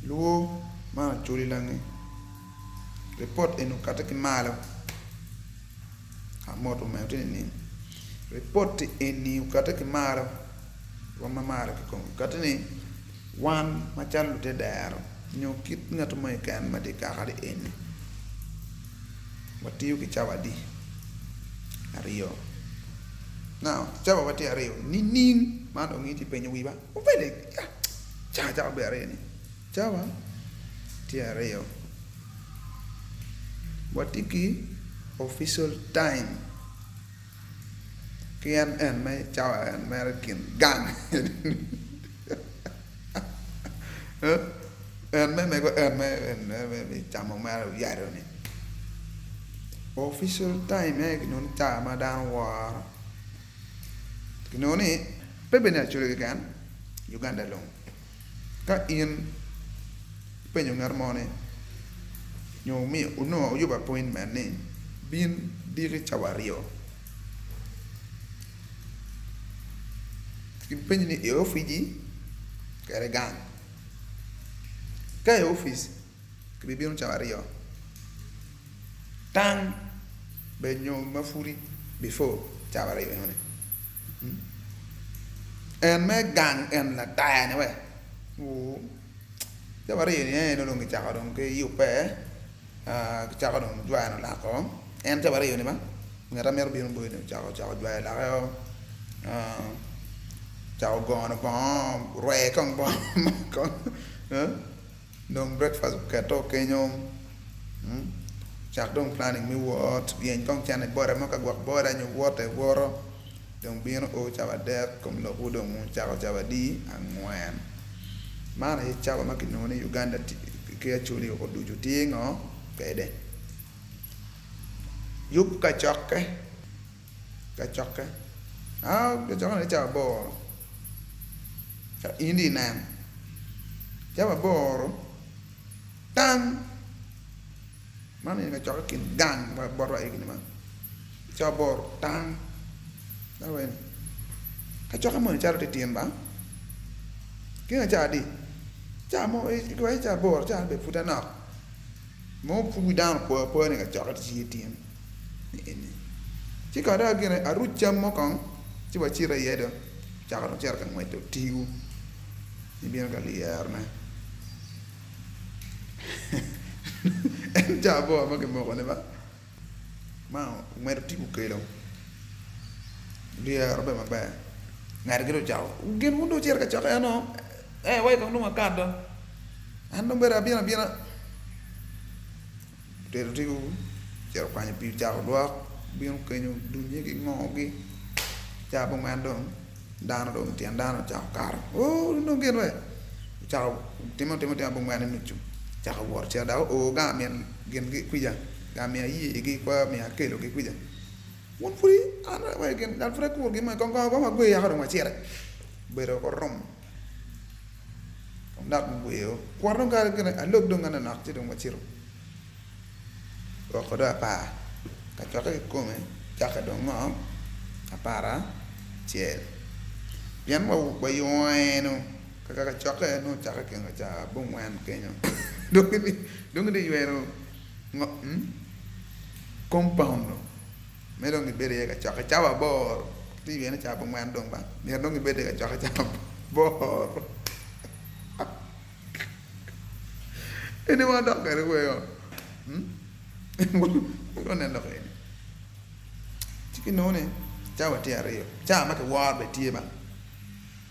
luo ma chuli langi report enu kata ki malo amoto me tini report eni kata ki malo wa mamara ki kon kata ni wan ma chalu te daro nyo kit ngatu mai kan ma de ka hade eni wati ki chawadi ariyo now chawa wati ariyo ning ma do ngi ti penyo wiba o vele cha bere ni chawa ti ariyo wati ki official time kian en mai chawa en American gang en mai ko en mai chamo ma yaro ni official time non cha ma dan war kinoni pebena chule kan Uganda long ka in penyo ngarmone nyo mi uno yuba appointment ni bin diri chawario kin penyo ni e ofiji kare gang ka e office kribino chawario tang benyo mafuri before chawario ne en me gang en la ta ne we o chawario ni no long cha dong ke yupe cha dong jwa no la ko en chawario ni ba ngara mer bi no boy ne cha jwa la ko cha go no ba re kong ba ko dong breakfast ka to ke nyom chak dong planning mi wot bien kong chan bora mo ka gwak bora nyu wot e woro dong bien o chawa der kom lo udong mu chawa di angwan mana e chawa makinone Uganda ke chuli ko duju tingo kede yup ka chokke ka chokke ka chokke ne chawa bo ka indi nam chawa boro tang mana nga chokke kin gang ba boro e ni ma chawa boro tang dawen ka chokke mo charo te tien ba kina jadi mo ko cha bor cha be futana mo pu down po ne ka chokke ti tien ni ci ka da gene aru cham mo kan ci ba ci ra yedo cha ka cer kan mo to tiu ni bien ka liar na en cha bo ma ke mo ko ne ba ma mo to tiu ke lo dia robe ma ba ngar gero chao gen mundo cer ka chokke no wai ko no makado ando bera biena ter tiu cer pa ni pi chao do bien ke nyu dunya ki ngogi cha bong man dong dano dong tian dano chao kar no gen we chao timo bong man ni chu cha ka wor cha da ga men gen gi kuya ga me yi gi kwa me akelo gi kuya won furi ana wai gen dal fra ko gi ma ko ma gwe ya ha ma cer bero ko rom nak buyo kwarno gar gene alog do ngana nak ti do maciro ko da pa ka choke ko me chaka do ngom apara che bien mo bayoeno ka choke no chaka ke ngacha bungwan kenyo do ngi yoeno ngo compound no me do ngi bere ka choke chawa bor ti bien cha bungwan dong ba me do ngi bere ka choke chawa bor ini mau dok kare gue yo ko ne dok ini tiki no ne chawa ti are yo cha ma ke war be tie ba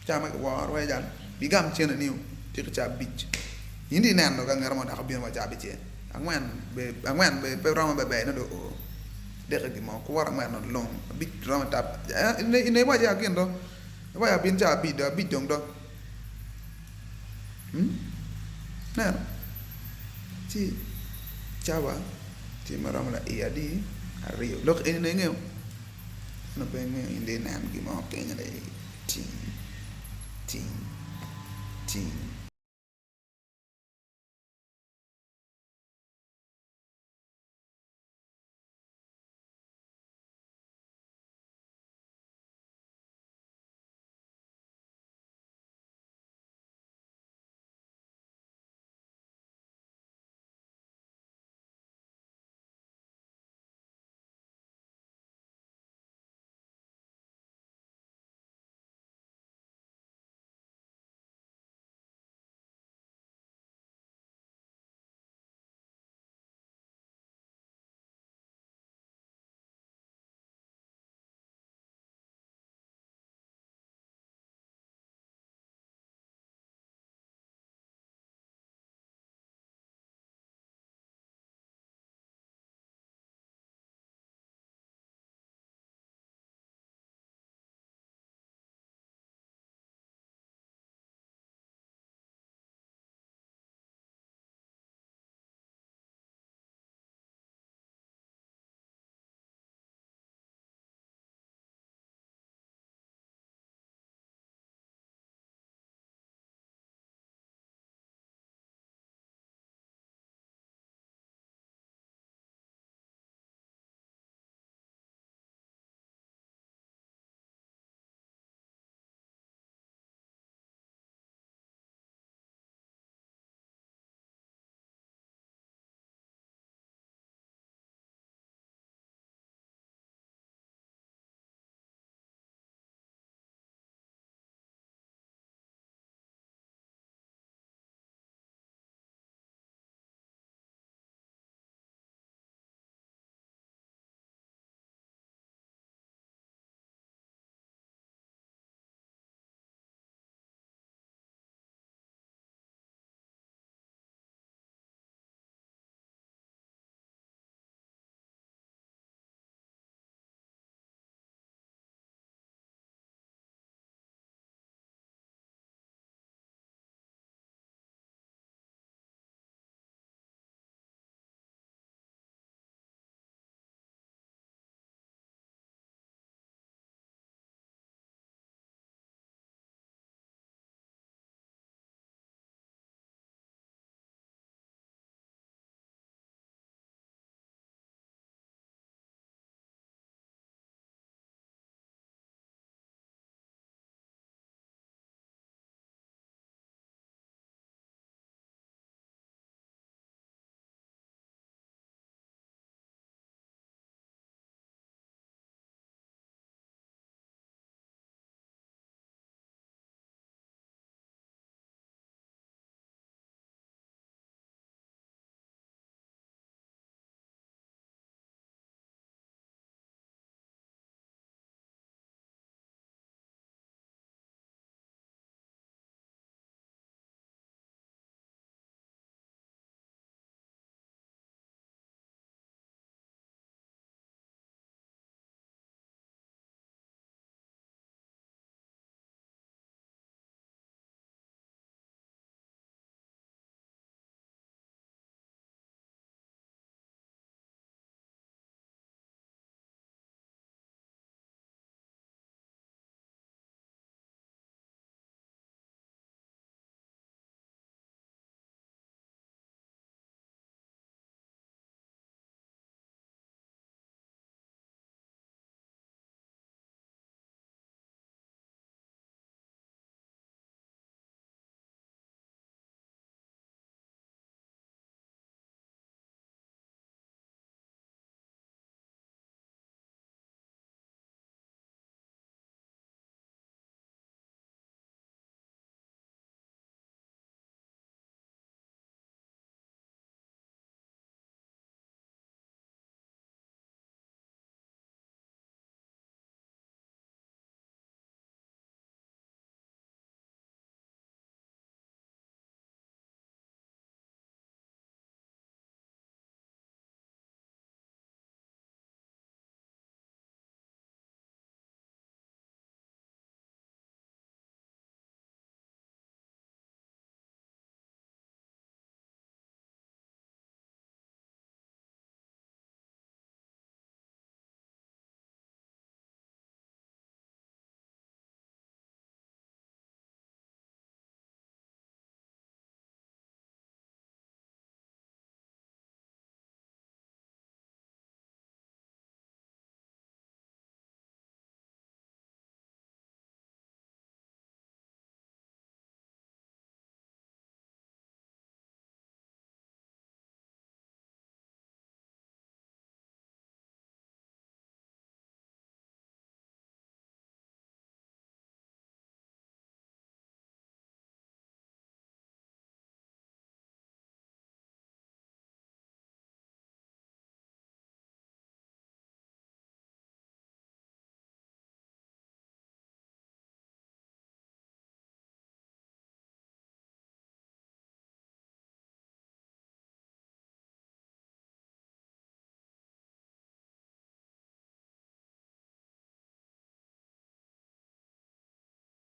cha ma ke war we jan bigam chena niu ti cha bich indi nan no ka ngar mo da ko bien wa cha biche angwan be rama be no do de ka gi mo ko war angwan no long bich rama tap ine wa ja gen do wa ya bin cha bi do bi dong do na ci chawa ti maram la iya di ario lok ini ngeo no pengen inde nan gi mo kenya dai ting